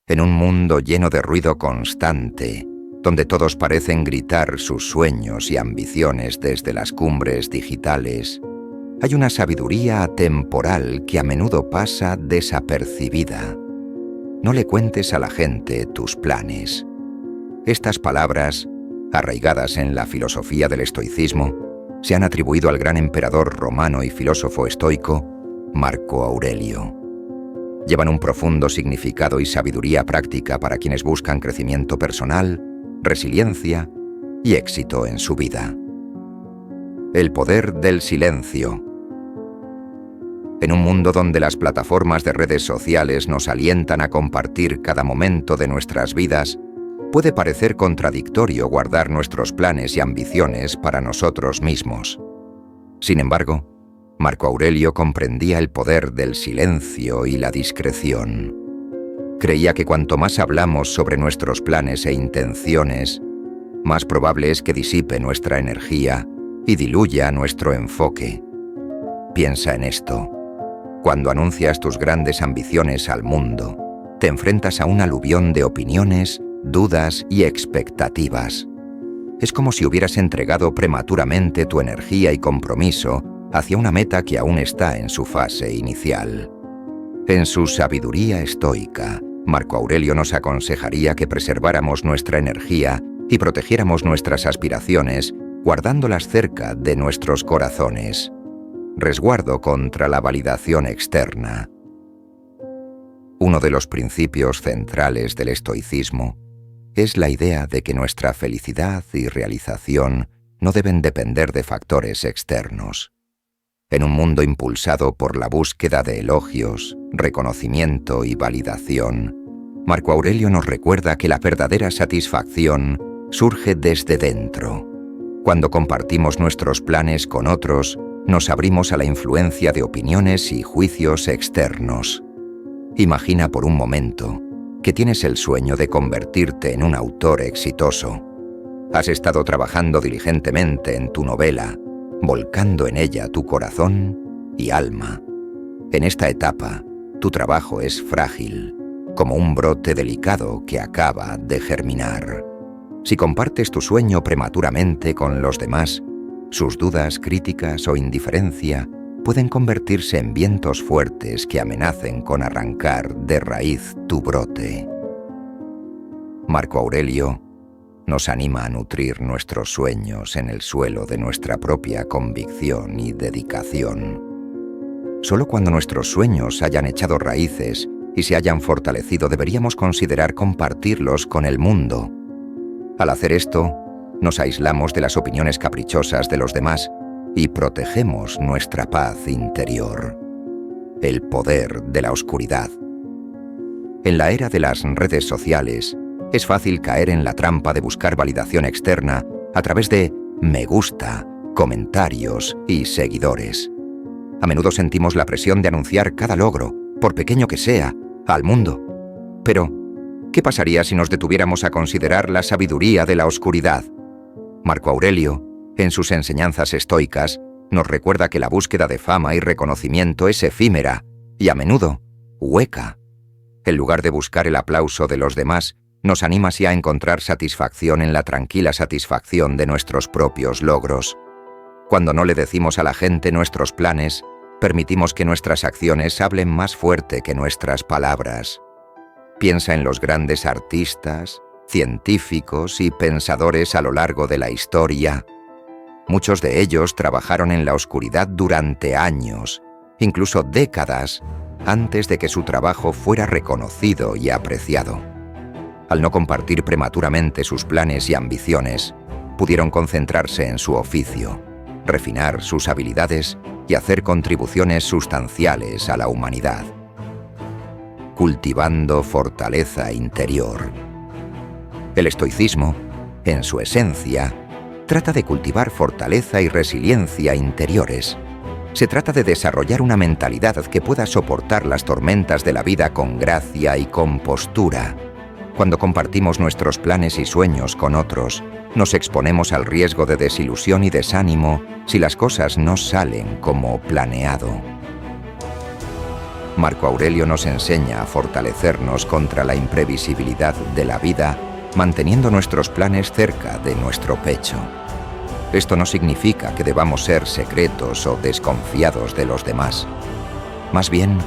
En un mundo lleno de ruido constante, donde todos parecen gritar sus sueños y ambiciones desde las cumbres digitales, hay una sabiduría atemporal que a menudo pasa desapercibida. No le cuentes a la gente tus planes. Estas palabras, arraigadas en la filosofía del estoicismo, se han atribuido al gran emperador romano y filósofo estoico, Marco Aurelio. Llevan un profundo significado y sabiduría práctica para quienes buscan crecimiento personal, resiliencia y éxito en su vida. El poder del silencio. En un mundo donde las plataformas de redes sociales nos alientan a compartir cada momento de nuestras vidas, puede parecer contradictorio guardar nuestros planes y ambiciones para nosotros mismos. Sin embargo, Marco Aurelio comprendía el poder del silencio y la discreción. Creía que cuanto más hablamos sobre nuestros planes e intenciones, más probable es que disipe nuestra energía y diluya nuestro enfoque. Piensa en esto. Cuando anuncias tus grandes ambiciones al mundo, te enfrentas a un aluvión de opiniones, dudas y expectativas. Es como si hubieras entregado prematuramente tu energía y compromiso hacia una meta que aún está en su fase inicial. En su sabiduría estoica, Marco Aurelio nos aconsejaría que preserváramos nuestra energía y protegiéramos nuestras aspiraciones, guardándolas cerca de nuestros corazones. Resguardo contra la validación externa. Uno de los principios centrales del estoicismo es la idea de que nuestra felicidad y realización no deben depender de factores externos. En un mundo impulsado por la búsqueda de elogios, reconocimiento y validación, Marco Aurelio nos recuerda que la verdadera satisfacción surge desde dentro. Cuando compartimos nuestros planes con otros, nos abrimos a la influencia de opiniones y juicios externos. Imagina por un momento que tienes el sueño de convertirte en un autor exitoso. Has estado trabajando diligentemente en tu novela, volcando en ella tu corazón y alma. En esta etapa, tu trabajo es frágil, como un brote delicado que acaba de germinar. Si compartes tu sueño prematuramente con los demás, sus dudas, críticas o indiferencia pueden convertirse en vientos fuertes que amenacen con arrancar de raíz tu brote. Marco Aurelio nos anima a nutrir nuestros sueños en el suelo de nuestra propia convicción y dedicación. Solo cuando nuestros sueños hayan echado raíces y se hayan fortalecido deberíamos considerar compartirlos con el mundo. Al hacer esto, nos aislamos de las opiniones caprichosas de los demás y protegemos nuestra paz interior. El poder de la oscuridad. En la era de las redes sociales, es fácil caer en la trampa de buscar validación externa a través de me gusta, comentarios y seguidores. A menudo sentimos la presión de anunciar cada logro, por pequeño que sea, al mundo. Pero, ¿qué pasaría si nos detuviéramos a considerar la sabiduría de la oscuridad? Marco Aurelio, en sus enseñanzas estoicas, nos recuerda que la búsqueda de fama y reconocimiento es efímera y a menudo hueca. En lugar de buscar el aplauso de los demás, nos anima así a encontrar satisfacción en la tranquila satisfacción de nuestros propios logros. Cuando no le decimos a la gente nuestros planes, permitimos que nuestras acciones hablen más fuerte que nuestras palabras. Piensa en los grandes artistas, científicos y pensadores a lo largo de la historia. Muchos de ellos trabajaron en la oscuridad durante años, incluso décadas, antes de que su trabajo fuera reconocido y apreciado. Al no compartir prematuramente sus planes y ambiciones, pudieron concentrarse en su oficio, refinar sus habilidades y hacer contribuciones sustanciales a la humanidad. Cultivando fortaleza interior. El estoicismo, en su esencia, trata de cultivar fortaleza y resiliencia interiores. Se trata de desarrollar una mentalidad que pueda soportar las tormentas de la vida con gracia y compostura. Cuando compartimos nuestros planes y sueños con otros, nos exponemos al riesgo de desilusión y desánimo si las cosas no salen como planeado. Marco Aurelio nos enseña a fortalecernos contra la imprevisibilidad de la vida, manteniendo nuestros planes cerca de nuestro pecho. Esto no significa que debamos ser secretos o desconfiados de los demás. Más bien,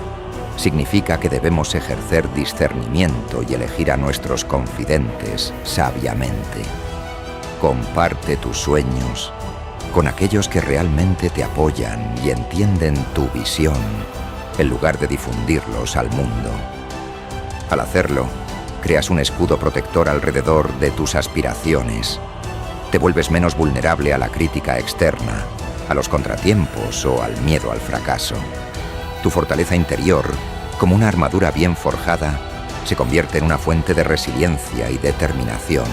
significa que debemos ejercer discernimiento y elegir a nuestros confidentes sabiamente. Comparte tus sueños con aquellos que realmente te apoyan y entienden tu visión, en lugar de difundirlos al mundo. Al hacerlo, creas un escudo protector alrededor de tus aspiraciones. Te vuelves menos vulnerable a la crítica externa, a los contratiempos o al miedo al fracaso. Tu fortaleza interior, como una armadura bien forjada, se convierte en una fuente de resiliencia y determinación.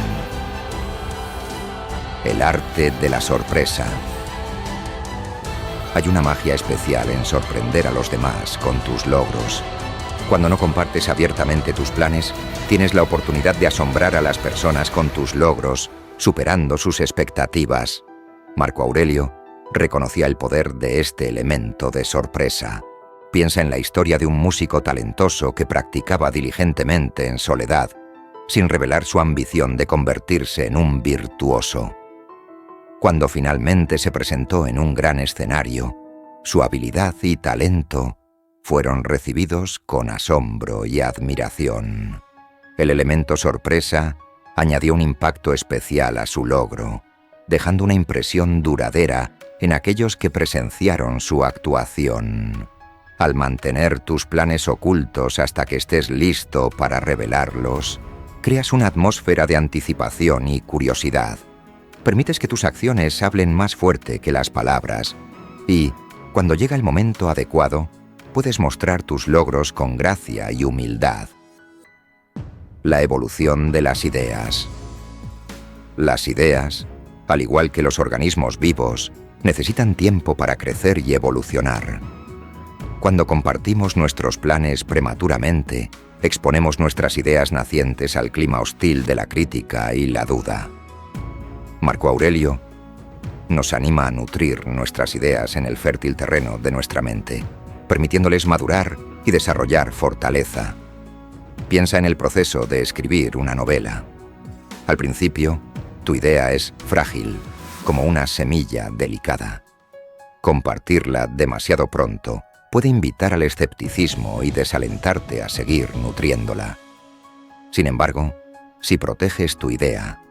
El arte de la sorpresa. Hay una magia especial en sorprender a los demás con tus logros. Cuando no compartes abiertamente tus planes, tienes la oportunidad de asombrar a las personas con tus logros, superando sus expectativas. Marco Aurelio reconocía el poder de este elemento de sorpresa. Piensa en la historia de un músico talentoso que practicaba diligentemente en soledad, sin revelar su ambición de convertirse en un virtuoso. Cuando finalmente se presentó en un gran escenario, su habilidad y talento fueron recibidos con asombro y admiración. El elemento sorpresa añadió un impacto especial a su logro, dejando una impresión duradera en aquellos que presenciaron su actuación. Al mantener tus planes ocultos hasta que estés listo para revelarlos, creas una atmósfera de anticipación y curiosidad. Permites que tus acciones hablen más fuerte que las palabras y, cuando llega el momento adecuado, puedes mostrar tus logros con gracia y humildad. La evolución de las ideas. Las ideas, al igual que los organismos vivos, necesitan tiempo para crecer y evolucionar. Cuando compartimos nuestros planes prematuramente, exponemos nuestras ideas nacientes al clima hostil de la crítica y la duda. Marco Aurelio nos anima a nutrir nuestras ideas en el fértil terreno de nuestra mente, permitiéndoles madurar y desarrollar fortaleza. Piensa en el proceso de escribir una novela. Al principio, tu idea es frágil, como una semilla delicada. Compartirla demasiado pronto puede invitar al escepticismo y desalentarte a seguir nutriéndola. Sin embargo, si proteges tu idea,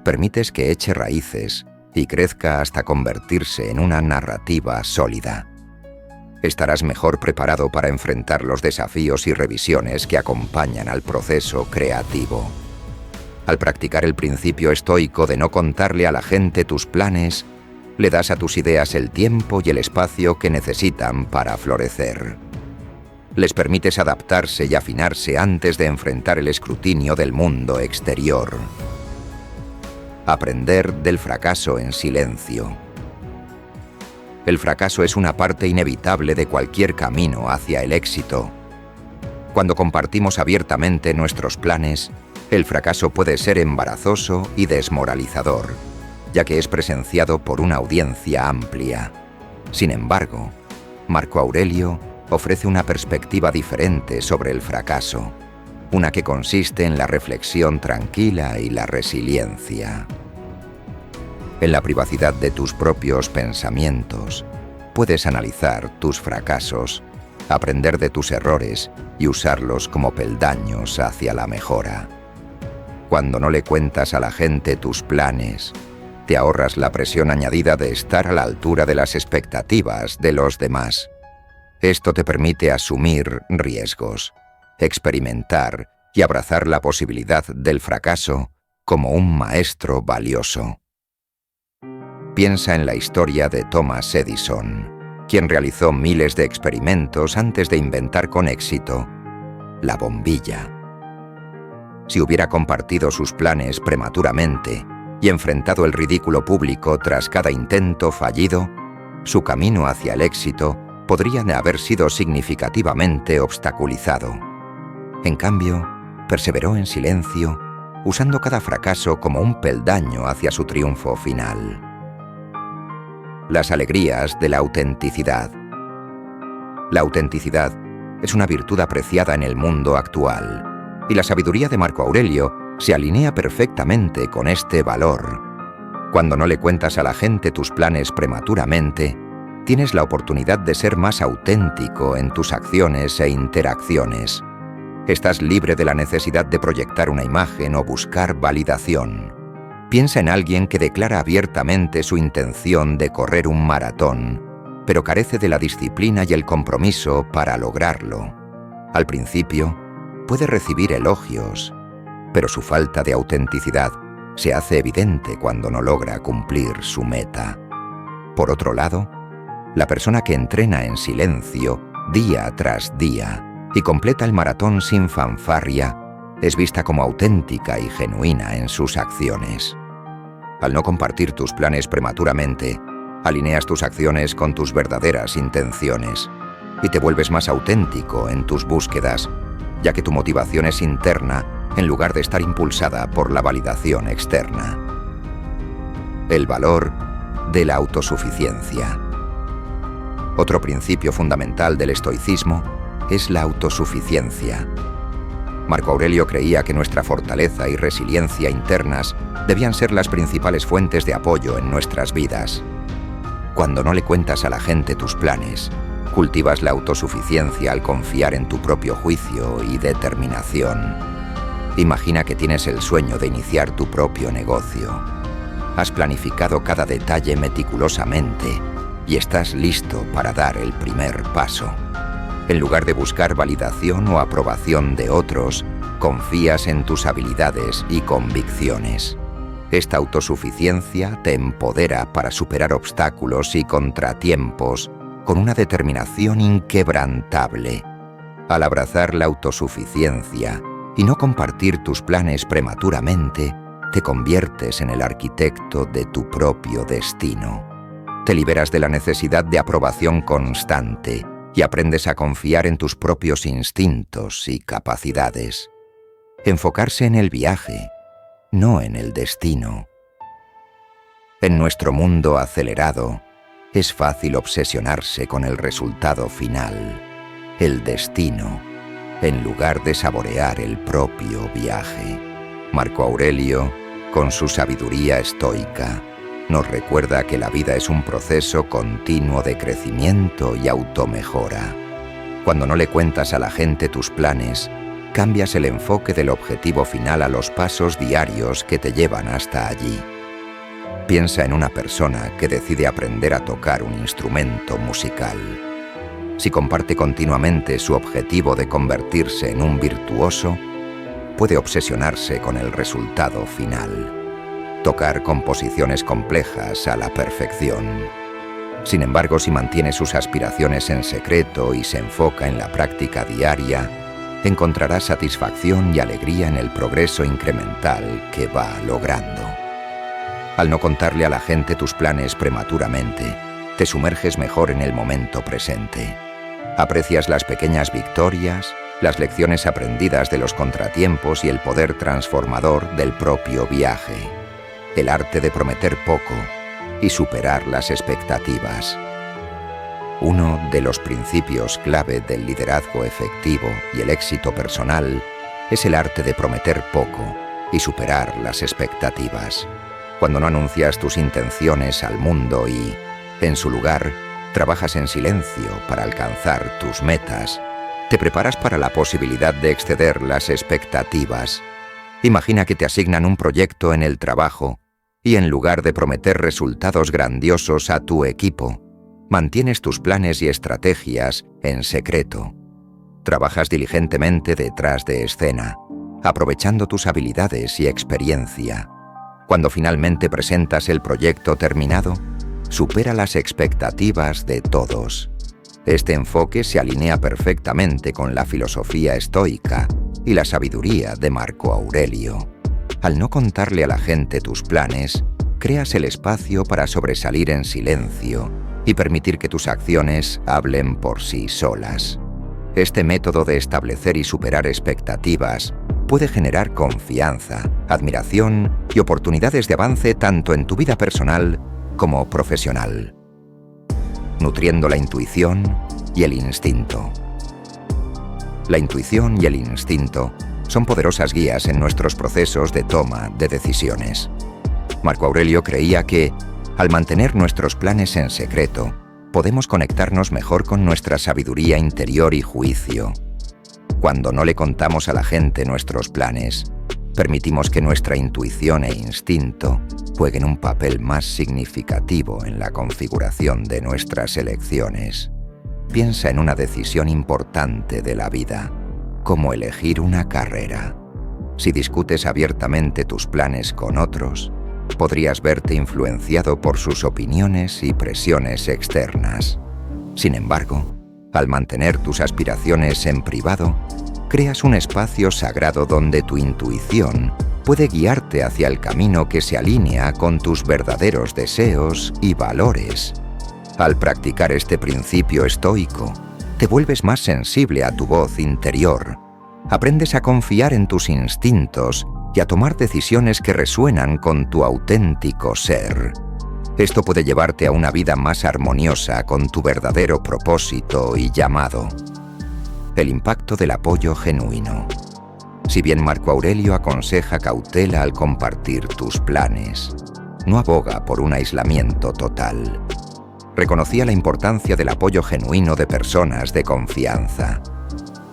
permites que eche raíces y crezca hasta convertirse en una narrativa sólida. Estarás mejor preparado para enfrentar los desafíos y revisiones que acompañan al proceso creativo. Al practicar el principio estoico de no contarle a la gente tus planes, le das a tus ideas el tiempo y el espacio que necesitan para florecer. Les permites adaptarse y afinarse antes de enfrentar el escrutinio del mundo exterior. Aprender del fracaso en silencio. El fracaso es una parte inevitable de cualquier camino hacia el éxito. Cuando compartimos abiertamente nuestros planes, el fracaso puede ser embarazoso y desmoralizador, ya que es presenciado por una audiencia amplia. Sin embargo, Marco Aurelio ofrece una perspectiva diferente sobre el fracaso, una que consiste en la reflexión tranquila y la resiliencia. En la privacidad de tus propios pensamientos, puedes analizar tus fracasos, aprender de tus errores y usarlos como peldaños hacia la mejora. Cuando no le cuentas a la gente tus planes, te ahorras la presión añadida de estar a la altura de las expectativas de los demás. Esto te permite asumir riesgos, experimentar y abrazar la posibilidad del fracaso como un maestro valioso. Piensa en la historia de Thomas Edison, quien realizó miles de experimentos antes de inventar con éxito la bombilla. Si hubiera compartido sus planes prematuramente y enfrentado el ridículo público tras cada intento fallido, su camino hacia el éxito podría haber sido significativamente obstaculizado. En cambio, perseveró en silencio, usando cada fracaso como un peldaño hacia su triunfo final. Las alegrías de la autenticidad. La autenticidad es una virtud apreciada en el mundo actual, y la sabiduría de Marco Aurelio se alinea perfectamente con este valor. Cuando no le cuentas a la gente tus planes prematuramente, tienes la oportunidad de ser más auténtico en tus acciones e interacciones. Estás libre de la necesidad de proyectar una imagen o buscar validación. Piensa en alguien que declara abiertamente su intención de correr un maratón, pero carece de la disciplina y el compromiso para lograrlo. Al principio, puede recibir elogios, pero su falta de autenticidad se hace evidente cuando no logra cumplir su meta. Por otro lado, la persona que entrena en silencio, día tras día, y completa el maratón sin fanfarria, es vista como auténtica y genuina en sus acciones. Al no compartir tus planes prematuramente, alineas tus acciones con tus verdaderas intenciones y te vuelves más auténtico en tus búsquedas, ya que tu motivación es interna en lugar de estar impulsada por la validación externa. El valor de la autosuficiencia. Otro principio fundamental del estoicismo es la autosuficiencia. Marco Aurelio creía que nuestra fortaleza y resiliencia internas debían ser las principales fuentes de apoyo en nuestras vidas. Cuando no le cuentas a la gente tus planes, cultivas la autosuficiencia al confiar en tu propio juicio y determinación. Imagina que tienes el sueño de iniciar tu propio negocio. Has planificado cada detalle meticulosamente y estás listo para dar el primer paso. En lugar de buscar validación o aprobación de otros, confías en tus habilidades y convicciones. Esta autosuficiencia te empodera para superar obstáculos y contratiempos con una determinación inquebrantable. Al abrazar la autosuficiencia y no compartir tus planes prematuramente, te conviertes en el arquitecto de tu propio destino. Te liberas de la necesidad de aprobación constante y aprendes a confiar en tus propios instintos y capacidades. Enfocarse en el viaje, no en el destino. En nuestro mundo acelerado, es fácil obsesionarse con el resultado final, el destino, en lugar de saborear el propio viaje. Marco Aurelio, con su sabiduría estoica, nos recuerda que la vida es un proceso continuo de crecimiento y automejora. Cuando no le cuentas a la gente tus planes, cambias el enfoque del objetivo final a los pasos diarios que te llevan hasta allí. Piensa en una persona que decide aprender a tocar un instrumento musical. Si comparte continuamente su objetivo de convertirse en un virtuoso, puede obsesionarse con el resultado final. Tocar composiciones complejas a la perfección. Sin embargo, si mantiene sus aspiraciones en secreto y se enfoca en la práctica diaria, encontrará satisfacción y alegría en el progreso incremental que va logrando. Al no contarle a la gente tus planes prematuramente, te sumerges mejor en el momento presente. Aprecias las pequeñas victorias, las lecciones aprendidas de los contratiempos y el poder transformador del propio viaje. El arte de prometer poco y superar las expectativas. Uno de los principios clave del liderazgo efectivo y el éxito personal es el arte de prometer poco y superar las expectativas. Cuando no anuncias tus intenciones al mundo y, en su lugar, trabajas en silencio para alcanzar tus metas, te preparas para la posibilidad de exceder las expectativas. Imagina que te asignan un proyecto en el trabajo y en lugar de prometer resultados grandiosos a tu equipo, mantienes tus planes y estrategias en secreto. Trabajas diligentemente detrás de escena, aprovechando tus habilidades y experiencia. Cuando finalmente presentas el proyecto terminado, supera las expectativas de todos. Este enfoque se alinea perfectamente con la filosofía estoica y la sabiduría de Marco Aurelio. Al no contarle a la gente tus planes, creas el espacio para sobresalir en silencio y permitir que tus acciones hablen por sí solas. Este método de establecer y superar expectativas puede generar confianza, admiración y oportunidades de avance tanto en tu vida personal como profesional, nutriendo la intuición y el instinto. La intuición y el instinto son poderosas guías en nuestros procesos de toma de decisiones. Marco Aurelio creía que, al mantener nuestros planes en secreto, podemos conectarnos mejor con nuestra sabiduría interior y juicio. Cuando no le contamos a la gente nuestros planes, permitimos que nuestra intuición e instinto jueguen un papel más significativo en la configuración de nuestras elecciones. Piensa en una decisión importante de la vida, como elegir una carrera. Si discutes abiertamente tus planes con otros, podrías verte influenciado por sus opiniones y presiones externas. Sin embargo, al mantener tus aspiraciones en privado, creas un espacio sagrado donde tu intuición puede guiarte hacia el camino que se alinea con tus verdaderos deseos y valores. Al practicar este principio estoico, te vuelves más sensible a tu voz interior, aprendes a confiar en tus instintos y a tomar decisiones que resuenan con tu auténtico ser. Esto puede llevarte a una vida más armoniosa con tu verdadero propósito y llamado. El impacto del apoyo genuino. Si bien Marco Aurelio aconseja cautela al compartir tus planes, no aboga por un aislamiento total. Reconocía la importancia del apoyo genuino de personas de confianza.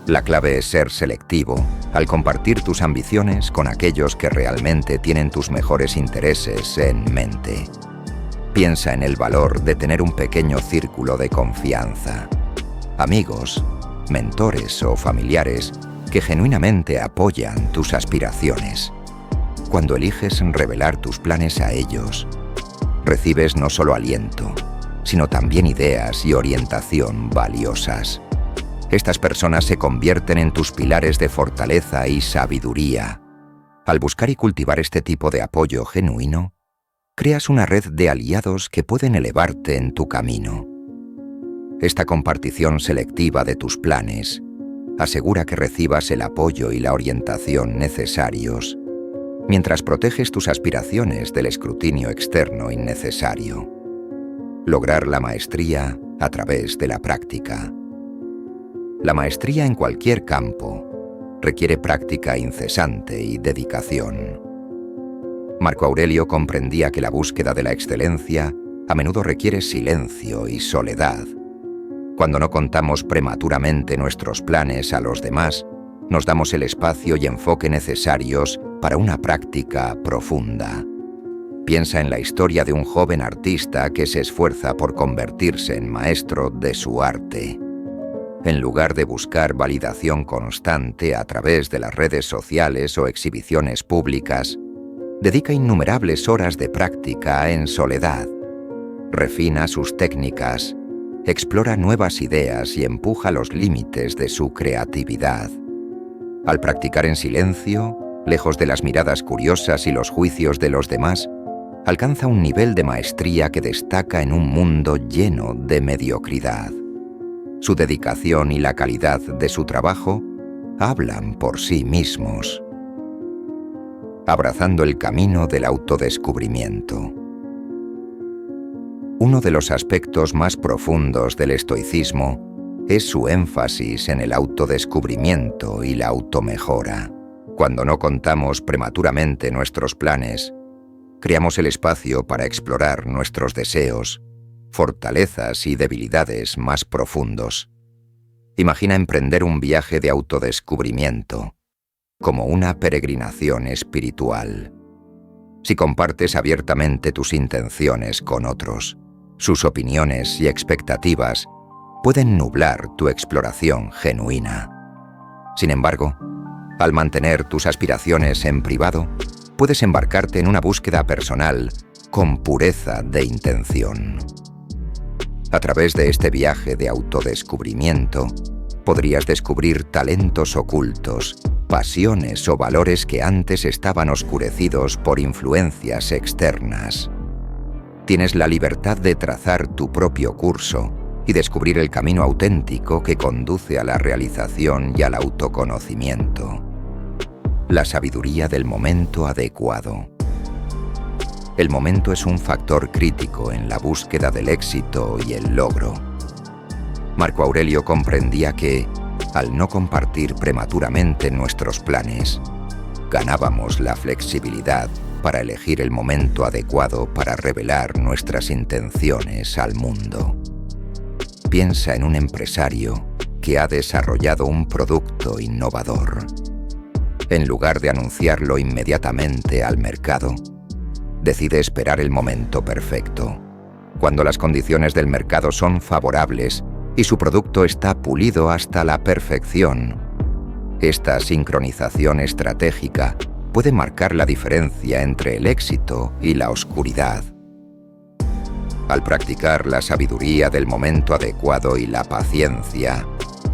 La clave es ser selectivo al compartir tus ambiciones con aquellos que realmente tienen tus mejores intereses en mente. Piensa en el valor de tener un pequeño círculo de confianza. Amigos, mentores o familiares que genuinamente apoyan tus aspiraciones. Cuando eliges revelar tus planes a ellos, recibes no solo aliento, sino también ideas y orientación valiosas. Estas personas se convierten en tus pilares de fortaleza y sabiduría. Al buscar y cultivar este tipo de apoyo genuino, creas una red de aliados que pueden elevarte en tu camino. Esta compartición selectiva de tus planes asegura que recibas el apoyo y la orientación necesarios, mientras proteges tus aspiraciones del escrutinio externo innecesario. Lograr la maestría a través de la práctica. La maestría en cualquier campo requiere práctica incesante y dedicación. Marco Aurelio comprendía que la búsqueda de la excelencia a menudo requiere silencio y soledad. Cuando no contamos prematuramente nuestros planes a los demás, nos damos el espacio y enfoque necesarios para una práctica profunda. Piensa en la historia de un joven artista que se esfuerza por convertirse en maestro de su arte. En lugar de buscar validación constante a través de las redes sociales o exhibiciones públicas, dedica innumerables horas de práctica en soledad. Refina sus técnicas, explora nuevas ideas y empuja los límites de su creatividad. Al practicar en silencio, lejos de las miradas curiosas y los juicios de los demás, alcanza un nivel de maestría que destaca en un mundo lleno de mediocridad. Su dedicación y la calidad de su trabajo hablan por sí mismos. Abrazando el camino del autodescubrimiento. Uno de los aspectos más profundos del estoicismo es su énfasis en el autodescubrimiento y la automejora. Cuando no contamos prematuramente nuestros planes, creamos el espacio para explorar nuestros deseos, fortalezas y debilidades más profundos. Imagina emprender un viaje de autodescubrimiento, como una peregrinación espiritual. Si compartes abiertamente tus intenciones con otros, sus opiniones y expectativas pueden nublar tu exploración genuina. Sin embargo, al mantener tus aspiraciones en privado, puedes embarcarte en una búsqueda personal con pureza de intención. A través de este viaje de autodescubrimiento, podrías descubrir talentos ocultos, pasiones o valores que antes estaban oscurecidos por influencias externas. Tienes la libertad de trazar tu propio curso y descubrir el camino auténtico que conduce a la realización y al autoconocimiento. La sabiduría del momento adecuado. El momento es un factor crítico en la búsqueda del éxito y el logro. Marco Aurelio comprendía que, Al no compartir prematuramente nuestros planes, ganábamos la flexibilidad para elegir el momento adecuado para revelar nuestras intenciones al mundo. Piensa en un empresario que ha desarrollado un producto innovador. En lugar de anunciarlo inmediatamente al mercado, decide esperar el momento perfecto, cuando las condiciones del mercado son favorables y su producto está pulido hasta la perfección. Esta sincronización estratégica puede marcar la diferencia entre el éxito y la oscuridad. Al practicar la sabiduría del momento adecuado y la paciencia,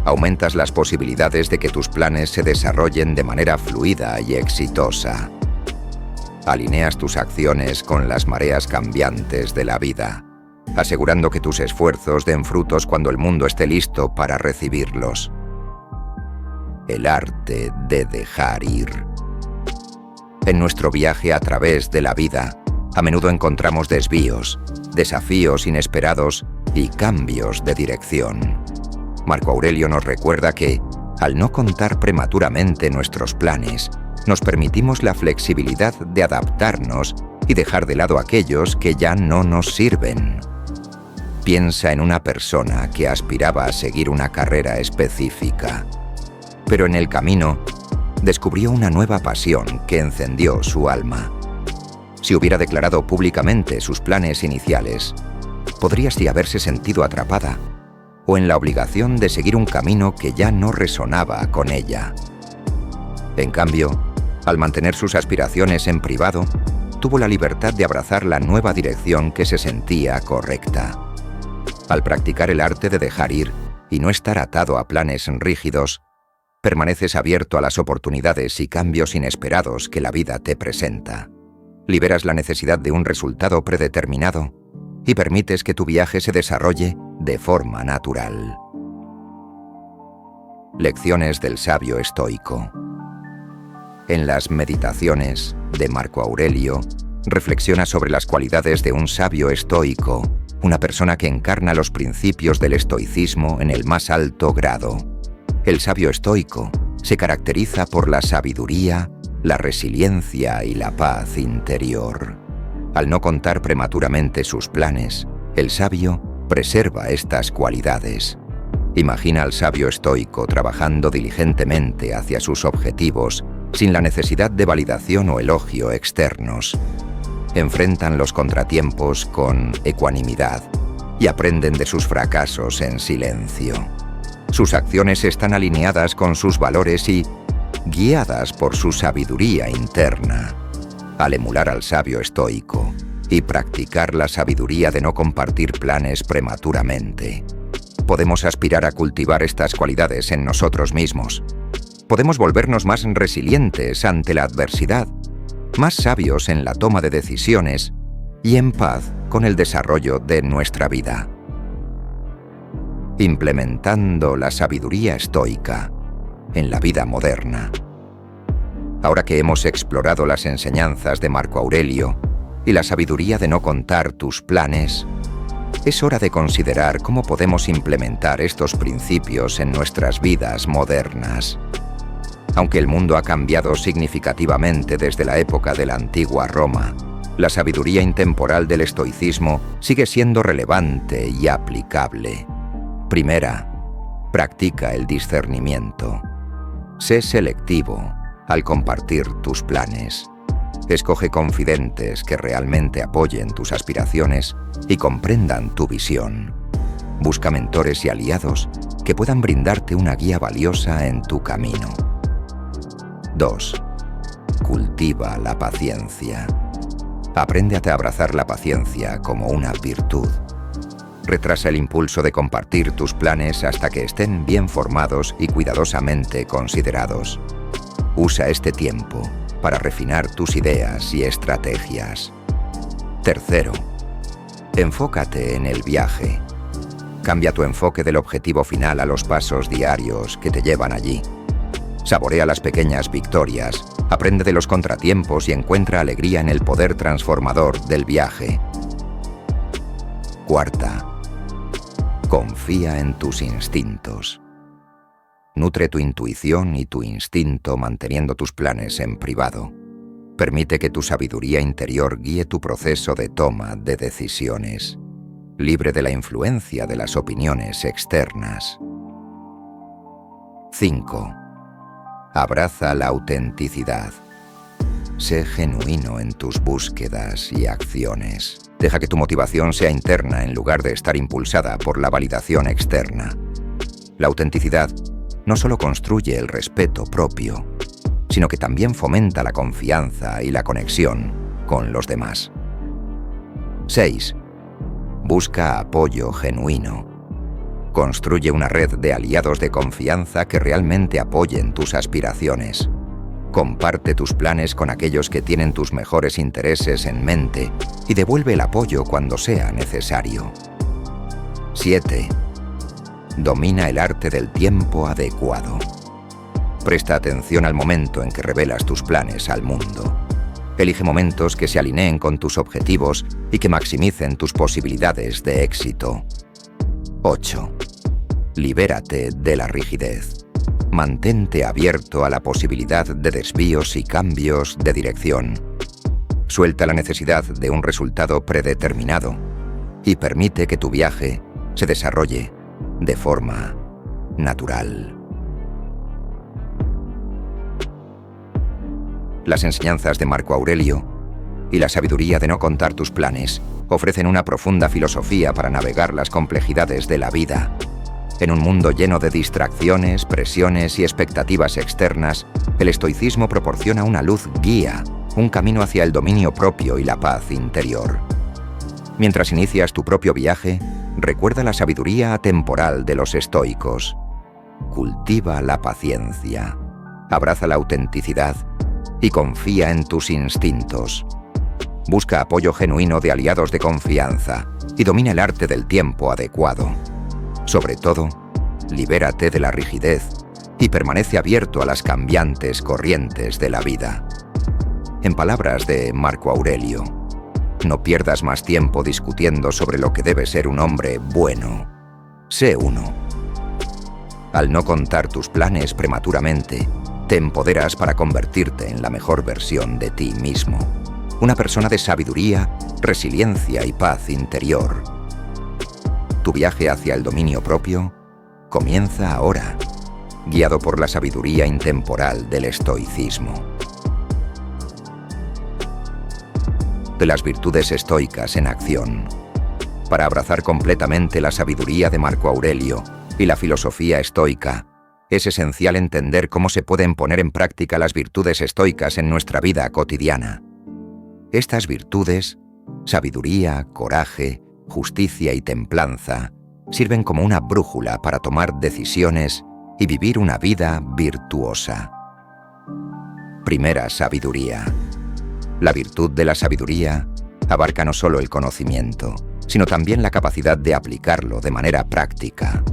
aumentas las posibilidades de que tus planes se desarrollen de manera fluida y exitosa. Alineas tus acciones con las mareas cambiantes de la vida, asegurando que tus esfuerzos den frutos cuando el mundo esté listo para recibirlos. El arte de dejar ir. En nuestro viaje a través de la vida, a menudo encontramos desvíos, desafíos inesperados y cambios de dirección. Marco Aurelio nos recuerda que, al no contar prematuramente nuestros planes, nos permitimos la flexibilidad de adaptarnos y dejar de lado aquellos que ya no nos sirven. Piensa en una persona que aspiraba a seguir una carrera específica, pero en el camino descubrió una nueva pasión que encendió su alma. Si hubiera declarado públicamente sus planes iniciales, podría así haberse sentido atrapada o en la obligación de seguir un camino que ya no resonaba con ella. En cambio, al mantener sus aspiraciones en privado, tuvo la libertad de abrazar la nueva dirección que se sentía correcta. Al practicar el arte de dejar ir y no estar atado a planes rígidos, permaneces abierto a las oportunidades y cambios inesperados que la vida te presenta. Liberas la necesidad de un resultado predeterminado y permites que tu viaje se desarrolle de forma natural. Lecciones del sabio estoico. En las Meditaciones de Marco Aurelio, reflexiona sobre las cualidades de un sabio estoico, una persona que encarna los principios del estoicismo en el más alto grado. El sabio estoico se caracteriza por la sabiduría, la resiliencia y la paz interior. Al no contar prematuramente sus planes, el sabio preserva estas cualidades. Imagina al sabio estoico trabajando diligentemente hacia sus objetivos sin la necesidad de validación o elogio externos. Enfrentan los contratiempos con ecuanimidad y aprenden de sus fracasos en silencio. Sus acciones están alineadas con sus valores y guiadas por su sabiduría interna. Al emular al sabio estoico y practicar la sabiduría de no compartir planes prematuramente, podemos aspirar a cultivar estas cualidades en nosotros mismos. Podemos volvernos más resilientes ante la adversidad, más sabios en la toma de decisiones y en paz con el desarrollo de nuestra vida. Implementando la sabiduría estoica en la vida moderna. Ahora que hemos explorado las enseñanzas de Marco Aurelio y la sabiduría de no contar tus planes, es hora de considerar cómo podemos implementar estos principios en nuestras vidas modernas. Aunque el mundo ha cambiado significativamente desde la época de la antigua Roma, la sabiduría intemporal del estoicismo sigue siendo relevante y aplicable. Primera, practica el discernimiento. Sé selectivo al compartir tus planes. Escoge confidentes que realmente apoyen tus aspiraciones y comprendan tu visión. Busca mentores y aliados que puedan brindarte una guía valiosa en tu camino. 2. Cultiva la paciencia. Aprende a abrazar la paciencia como una virtud. Retrasa el impulso de compartir tus planes hasta que estén bien formados y cuidadosamente considerados. Usa este tiempo para refinar tus ideas y estrategias. Tercero, enfócate en el viaje. Cambia tu enfoque del objetivo final a los pasos diarios que te llevan allí. Saborea las pequeñas victorias, aprende de los contratiempos y encuentra alegría en el poder transformador del viaje. Cuarta, confía en tus instintos. Nutre tu intuición y tu instinto manteniendo tus planes en privado. Permite que tu sabiduría interior guíe tu proceso de toma de decisiones, libre de la influencia de las opiniones externas. 5. Abraza la autenticidad. Sé genuino en tus búsquedas y acciones. Deja que tu motivación sea interna en lugar de estar impulsada por la validación externa. La autenticidad no solo construye el respeto propio, sino que también fomenta la confianza y la conexión con los demás. 6. Busca apoyo genuino. Construye una red de aliados de confianza que realmente apoyen tus aspiraciones. Comparte tus planes con aquellos que tienen tus mejores intereses en mente y devuelve el apoyo cuando sea necesario. 7. Domina el arte del tiempo adecuado. Presta atención al momento en que revelas tus planes al mundo. Elige momentos que se alineen con tus objetivos y que maximicen tus posibilidades de éxito. 8. Libérate de la rigidez. Mantente abierto a la posibilidad de desvíos y cambios de dirección. Suelta la necesidad de un resultado predeterminado y permite que tu viaje se desarrolle de forma natural. Las enseñanzas de Marco Aurelio y la sabiduría de no contar tus planes ofrecen una profunda filosofía para navegar las complejidades de la vida. En un mundo lleno de distracciones, presiones y expectativas externas, el estoicismo proporciona una luz guía, un camino hacia el dominio propio y la paz interior. Mientras inicias tu propio viaje, recuerda la sabiduría atemporal de los estoicos. Cultiva la paciencia, abraza la autenticidad y confía en tus instintos. Busca apoyo genuino de aliados de confianza y domina el arte del tiempo adecuado. Sobre todo, libérate de la rigidez y permanece abierto a las cambiantes corrientes de la vida. En palabras de Marco Aurelio, no pierdas más tiempo discutiendo sobre lo que debe ser un hombre bueno. Sé uno. Al no contar tus planes prematuramente, te empoderas para convertirte en la mejor versión de ti mismo. Una persona de sabiduría, resiliencia y paz interior. Tu viaje hacia el dominio propio comienza ahora, guiado por la sabiduría intemporal del estoicismo. De las virtudes estoicas en acción. Para abrazar completamente la sabiduría de Marco Aurelio y la filosofía estoica, es esencial entender cómo se pueden poner en práctica las virtudes estoicas en nuestra vida cotidiana. Estas virtudes, sabiduría, coraje, justicia y templanza, sirven como una brújula para tomar decisiones y vivir una vida virtuosa. Primera sabiduría. La virtud de la sabiduría abarca no solo el conocimiento, sino también la capacidad de aplicarlo de manera práctica.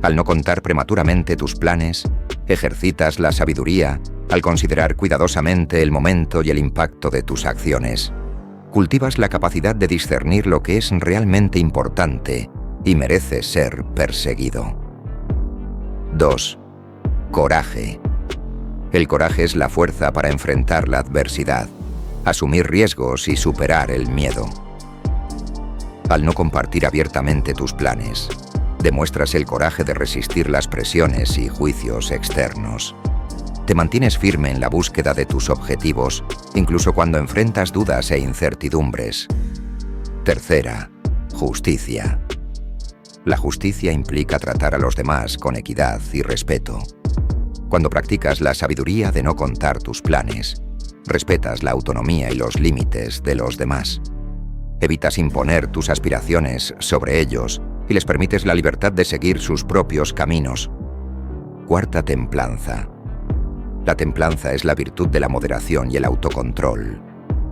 Al no contar prematuramente tus planes, ejercitas la sabiduría al considerar cuidadosamente el momento y el impacto de tus acciones. Cultivas la capacidad de discernir lo que es realmente importante y merece ser perseguido. 2. Coraje. El coraje es la fuerza para enfrentar la adversidad, asumir riesgos y superar el miedo. Al no compartir abiertamente tus planes, demuestras el coraje de resistir las presiones y juicios externos. Te mantienes firme en la búsqueda de tus objetivos, incluso cuando enfrentas dudas e incertidumbres. Tercera, justicia. La justicia implica tratar a los demás con equidad y respeto. Cuando practicas la sabiduría de no contar tus planes, respetas la autonomía y los límites de los demás. Evitas imponer tus aspiraciones sobre ellos y les permites la libertad de seguir sus propios caminos. Cuarta, templanza. La templanza es la virtud de la moderación y el autocontrol.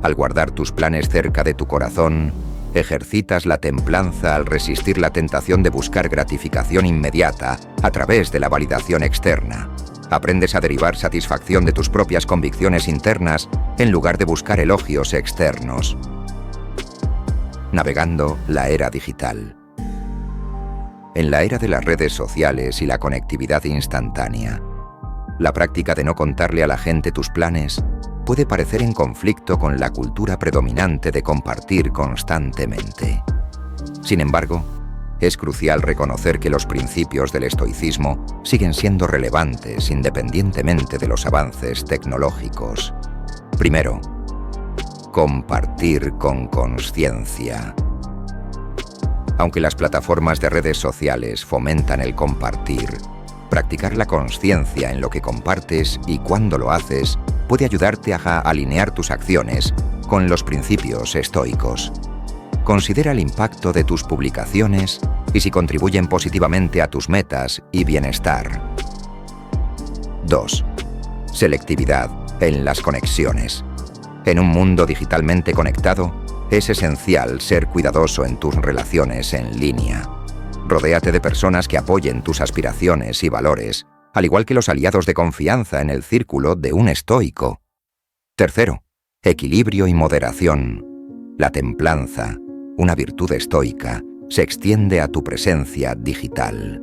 Al guardar tus planes cerca de tu corazón, ejercitas la templanza al resistir la tentación de buscar gratificación inmediata a través de la validación externa. Aprendes a derivar satisfacción de tus propias convicciones internas en lugar de buscar elogios externos. Navegando la era digital. En la era de las redes sociales y la conectividad instantánea, la práctica de no contarle a la gente tus planes puede parecer en conflicto con la cultura predominante de compartir constantemente. Sin embargo, es crucial reconocer que los principios del estoicismo siguen siendo relevantes independientemente de los avances tecnológicos. Primero, compartir con consciencia. Aunque las plataformas de redes sociales fomentan el compartir, practicar la consciencia en lo que compartes y cuándo lo haces puede ayudarte a alinear tus acciones con los principios estoicos. Considera el impacto de tus publicaciones y si contribuyen positivamente a tus metas y bienestar. 2. Selectividad en las conexiones. En un mundo digitalmente conectado, es esencial ser cuidadoso en tus relaciones en línea. Rodéate de personas que apoyen tus aspiraciones y valores, al igual que los aliados de confianza en el círculo de un estoico. Tercero, equilibrio y moderación. La templanza, una virtud estoica, se extiende a tu presencia digital.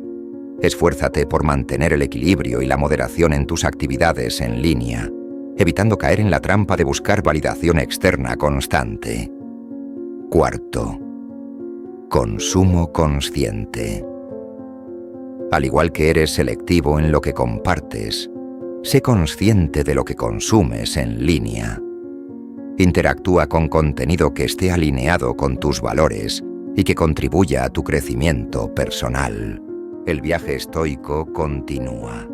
Esfuérzate por mantener el equilibrio y la moderación en tus actividades en línea, evitando caer en la trampa de buscar validación externa constante. Cuarto, consumo consciente. Al igual que eres selectivo en lo que compartes, sé consciente de lo que consumes en línea. Interactúa con contenido que esté alineado con tus valores y que contribuya a tu crecimiento personal. El viaje estoico continúa.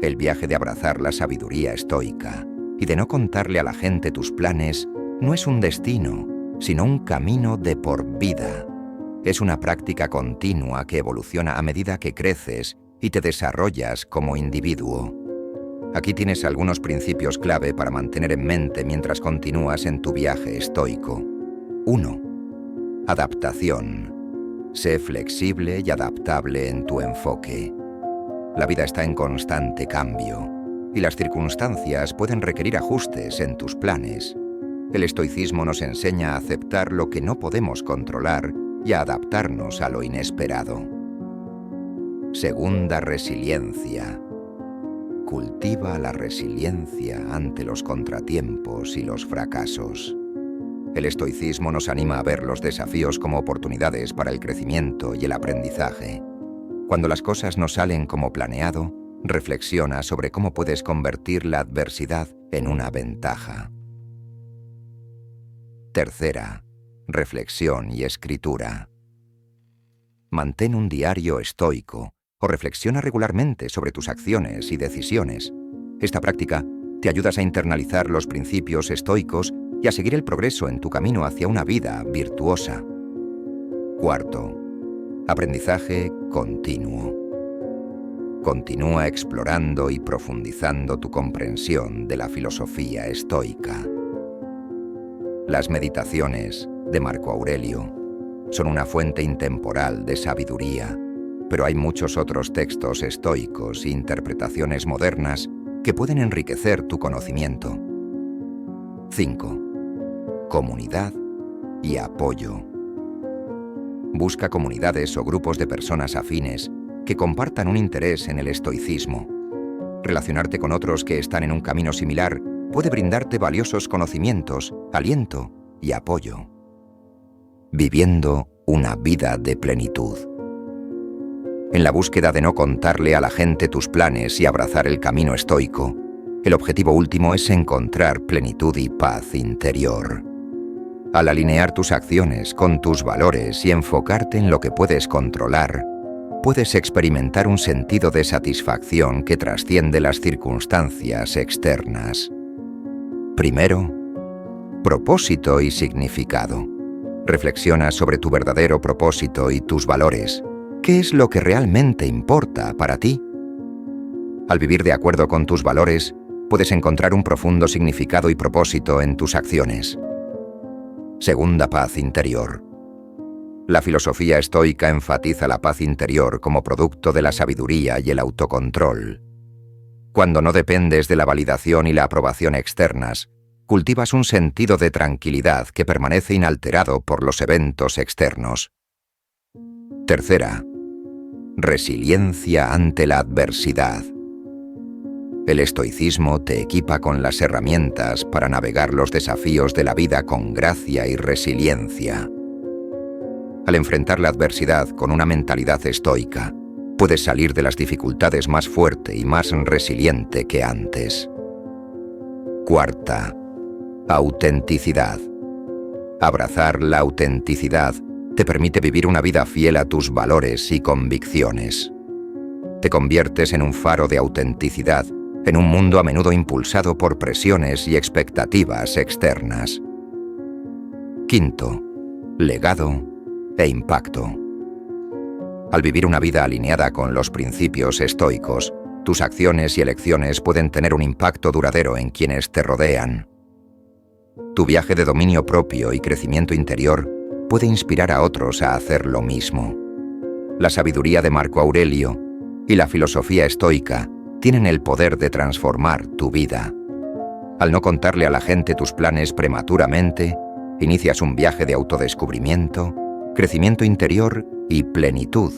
El viaje de abrazar la sabiduría estoica y de no contarle a la gente tus planes no es un destino, sino un camino de por vida. Es una práctica continua que evoluciona a medida que creces y te desarrollas como individuo. Aquí tienes algunos principios clave para mantener en mente mientras continúas en tu viaje estoico. 1. Adaptación. Sé flexible y adaptable en tu enfoque. La vida está en constante cambio y las circunstancias pueden requerir ajustes en tus planes. El estoicismo nos enseña a aceptar lo que no podemos controlar y a adaptarnos a lo inesperado. Segunda, resiliencia. Cultiva la resiliencia ante los contratiempos y los fracasos. El estoicismo nos anima a ver los desafíos como oportunidades para el crecimiento y el aprendizaje. Cuando las cosas no salen como planeado, reflexiona sobre cómo puedes convertir la adversidad en una ventaja. Tercera, reflexión y escritura. Mantén un diario estoico o reflexiona regularmente sobre tus acciones y decisiones. Esta práctica te ayuda a internalizar los principios estoicos y a seguir el progreso en tu camino hacia una vida virtuosa. Cuarto, aprendizaje continuo. Continúa explorando y profundizando tu comprensión de la filosofía estoica. Las meditaciones de Marco Aurelio son una fuente intemporal de sabiduría, pero hay muchos otros textos estoicos e interpretaciones modernas que pueden enriquecer tu conocimiento. 5. Comunidad y apoyo. Busca comunidades o grupos de personas afines que compartan un interés en el estoicismo. Relacionarte con otros que están en un camino similar puede brindarte valiosos conocimientos, aliento y apoyo. Viviendo una vida de plenitud. En la búsqueda de no contarle a la gente tus planes y abrazar el camino estoico, el objetivo último es encontrar plenitud y paz interior. Al alinear tus acciones con tus valores y enfocarte en lo que puedes controlar, puedes experimentar un sentido de satisfacción que trasciende las circunstancias externas. Primero, propósito y significado. Reflexiona sobre tu verdadero propósito y tus valores. ¿Qué es lo que realmente importa para ti? Al vivir de acuerdo con tus valores, puedes encontrar un profundo significado y propósito en tus acciones. Segunda, paz interior. La filosofía estoica enfatiza la paz interior como producto de la sabiduría y el autocontrol. Cuando no dependes de la validación y la aprobación externas, cultivas un sentido de tranquilidad que permanece inalterado por los eventos externos. Tercera, resiliencia ante la adversidad. El estoicismo te equipa con las herramientas para navegar los desafíos de la vida con gracia y resiliencia. Al enfrentar la adversidad con una mentalidad estoica, puedes salir de las dificultades más fuerte y más resiliente que antes. Cuarta, autenticidad. Abrazar la autenticidad te permite vivir una vida fiel a tus valores y convicciones. Te conviertes en un faro de autenticidad en un mundo a menudo impulsado por presiones y expectativas externas. Quinto, legado e impacto. Al vivir una vida alineada con los principios estoicos, tus acciones y elecciones pueden tener un impacto duradero en quienes te rodean. Tu viaje de dominio propio y crecimiento interior puede inspirar a otros a hacer lo mismo. La sabiduría de Marco Aurelio y la filosofía estoica tienen el poder de transformar tu vida. Al no contarle a la gente tus planes prematuramente, inicias un viaje de autodescubrimiento, crecimiento interior y plenitud.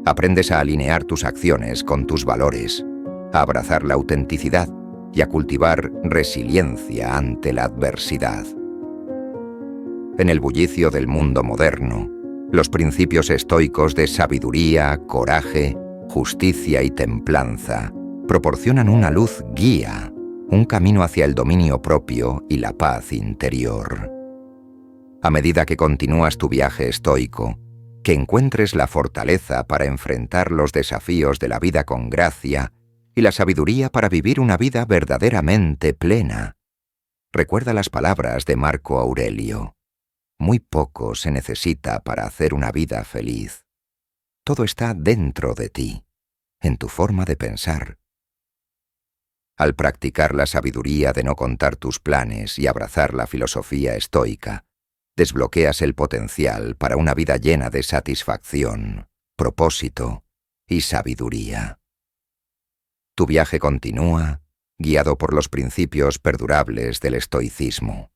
Aprendes a alinear tus acciones con tus valores, a abrazar la autenticidad y a cultivar resiliencia ante la adversidad. En el bullicio del mundo moderno, los principios estoicos de sabiduría, coraje, justicia y templanza proporcionan una luz guía, un camino hacia el dominio propio y la paz interior. A medida que continúas tu viaje estoico, que encuentres la fortaleza para enfrentar los desafíos de la vida con gracia y la sabiduría para vivir una vida verdaderamente plena. Recuerda las palabras de Marco Aurelio. Muy poco se necesita para hacer una vida feliz. Todo está dentro de ti, en tu forma de pensar. Al practicar la sabiduría de no contar tus planes y abrazar la filosofía estoica, desbloqueas el potencial para una vida llena de satisfacción, propósito y sabiduría. Tu viaje continúa, guiado por los principios perdurables del estoicismo.